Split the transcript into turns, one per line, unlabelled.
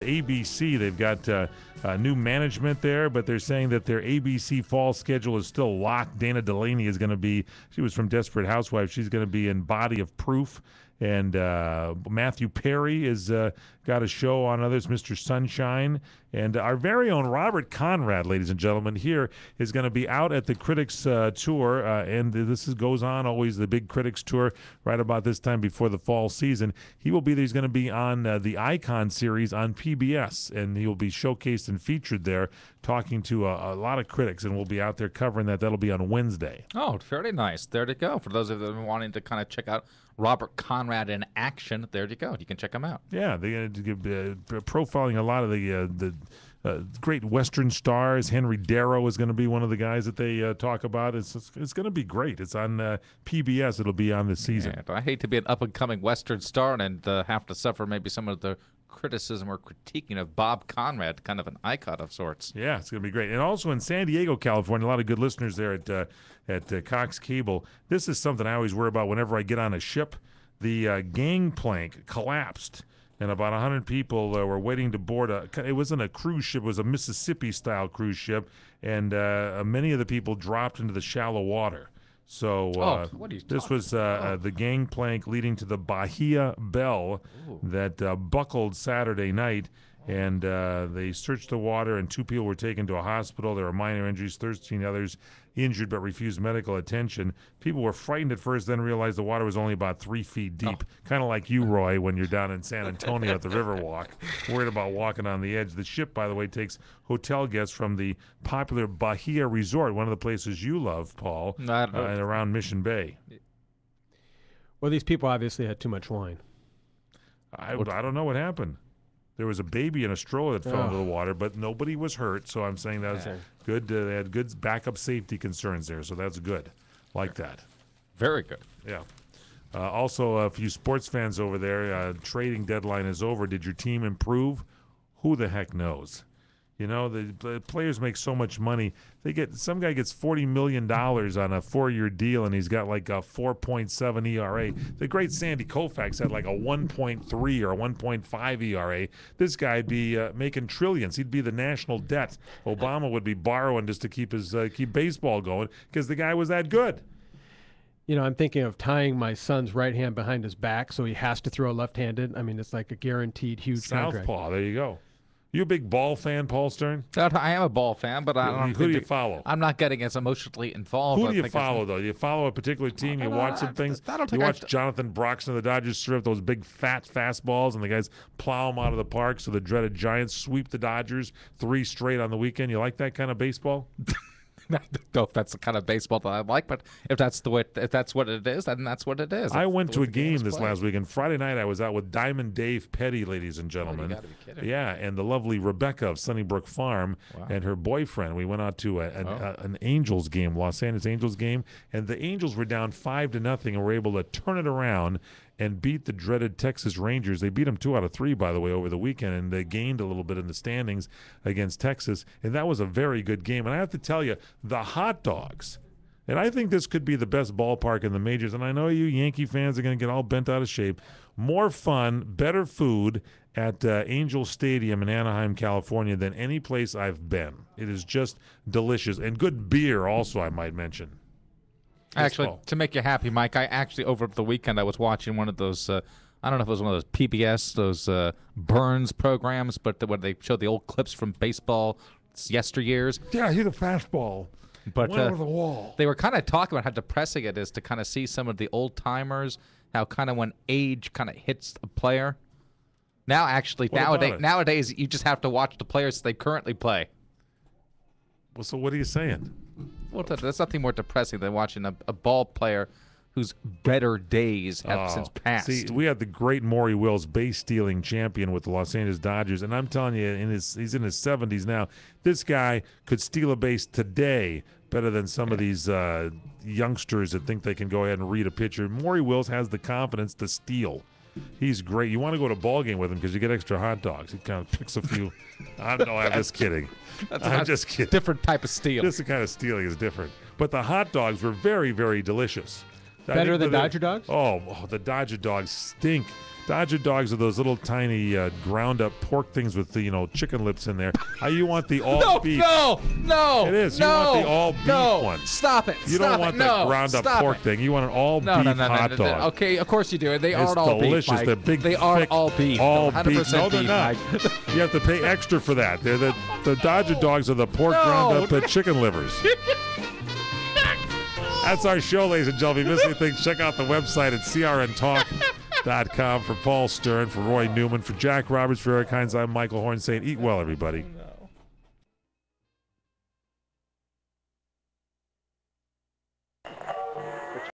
ABC, they've got new management there, but they're saying that their ABC fall schedule is still locked. Dana Delaney is going to be, she was from Desperate Housewives, she's going to be in Body of Proof. And Matthew Perry has got a show on others, Mr. Sunshine. And our very own Robert Conrad, ladies and gentlemen, here is going to be out at the Critics Tour. And this goes on always, the big Critics Tour, right about this time before the fall season. He will be there. He's going to be on the Icon series on PBS. And he will be showcased and featured there, talking to a lot of critics. And we'll be out there covering that. That'll be on Wednesday.
Oh, very nice. There to go. For those of you that are wanting to kind of check out Robert Conrad in action, there you go. You can check him out. Yeah, they're
profiling a lot of the great Western stars. Henry Darrow is going to be one of the guys that they talk about. It's going to be great. It's on PBS. It'll be on this season.
Yeah, I hate to be an up-and-coming Western star and have to suffer maybe some of the criticism or critiquing of Bob Conrad, kind of an icon of sorts.
Yeah, it's going to be great. And also in San Diego, California, a lot of good listeners there at Cox Cable. This is something I always worry about whenever I get on a ship. The gangplank collapsed, and about 100 people were waiting to board it wasn't a cruise ship, it was a Mississippi-style cruise ship, and many of the people dropped into the shallow water. So this was the gangplank leading to the Bahia Bell that buckled Saturday night, and they searched the water, and 2 people were taken to a hospital. There were minor injuries, 13 others injured but refused medical attention. People were frightened at first, then realized the water was only about 3 feet deep, kind of like you, Roy, when you're down in San Antonio at the Riverwalk, worried about walking on the edge. The ship, by the way, takes hotel guests from the popular Bahia Resort, one of the places you love, Paul, and around Mission Bay.
Well, these people obviously had too much wine.
I don't know what happened. There was a baby in a stroller that fell into the water, but nobody was hurt, so I'm saying that was good. They had good backup safety concerns there, so that's good. Like that.
Very good.
Yeah. Also, a few sports fans over there, trading deadline is over. Did your team improve? Who the heck knows? You know, the players make so much money. Some guy gets $40 million on a 4-year deal, and he's got like a 4.7 ERA. The great Sandy Koufax had like a 1.3 or a 1.5 ERA. This guy'd be making trillions. He'd be the national debt. Obama would be borrowing just to keep baseball going because the guy was that good.
You know, I'm thinking of tying my son's right hand behind his back so he has to throw left-handed. I mean, it's like a guaranteed huge contract.
Southpaw, there you go. You a big ball fan, Paul Stern?
I am a ball fan, but
who do you follow?
I'm not getting as emotionally involved.
Who do you follow, though? Do you follow a particular team? You watch some things? You watch Jonathan Broxton of the Dodgers strip those big fat fastballs, and the guys plow them out of the park so the dreaded Giants sweep the Dodgers 3 straight on the weekend. You like that kind of baseball?
I don't know if that's the kind of baseball that I like, but if that's what it is, then that's what it is.
I went to a game this last weekend. Friday night, I was out with Diamond Dave Petty, ladies and gentlemen.
You gotta be kidding.
Yeah, and the lovely Rebecca of Sunnybrook Farm and her boyfriend. We went out to an Angels game, Los Angeles Angels game, and the Angels were down 5-0 and were able to turn it around and beat the dreaded Texas Rangers. They beat them 2 out of 3, by the way, over the weekend, and they gained a little bit in the standings against Texas, and that was a very good game. And I have to tell you, the hot dogs, and I think this could be the best ballpark in the majors, and I know you Yankee fans are going to get all bent out of shape. More fun, better food at Angel Stadium in Anaheim, California than any place I've been. It is just delicious, and good beer also, I might mention.
Actually, to make you happy, Mike, over the weekend I was watching one of those, I don't know if it was one of those PBS, those Burns programs, but when they showed the old clips from baseball yesteryears.
Yeah, hit a fastball.
But
went over the wall.
They were kind of talking about how depressing it is to kind of see some of the old timers, how kind of when age kind of hits a player. Now, actually, nowadays you just have to watch the players they currently play.
Well, so what are you saying?
Well, that's nothing more depressing than watching a ball player whose better days have since passed.
See, we had the great Maury Wills, base-stealing champion with the Los Angeles Dodgers, and I'm telling you, he's in his 70s now. This guy could steal a base today better than some of these youngsters that think they can go ahead and read a pitcher. Maury Wills has the confidence to steal. He's great. You want to go to a ball game with him because you get extra hot dogs. He kind of picks a few. I don't know. I'm just kidding. I'm just kidding.
Different type of steal.
This kind of stealing is different. But the hot dogs were very, very delicious.
Better than Dodger dogs?
Oh, the Dodger dogs stink. Dodger dogs are those little tiny ground up pork things with the chicken lips in there. You want the all beef?
No.
It is.
No,
you want the all beef one.
Stop it.
You don't want that ground up pork thing. You want an all beef hot dog.
Okay, of course you do. They
It's
aren't all
delicious.
beef. Mike.
They're big,
they are
thick,
all beef.
all
100%
beef. No, they're
beef,
not.
Mike.
You have to pay extra for that. They're the Dodger dogs are the pork ground up chicken livers. That's our show, ladies and gentlemen. If you missed anything, check out the website at crntalk.com. For Paul Stern, for Roy Newman, for Jack Roberts, for Eric Hines, I'm Michael Horn saying, eat well, everybody.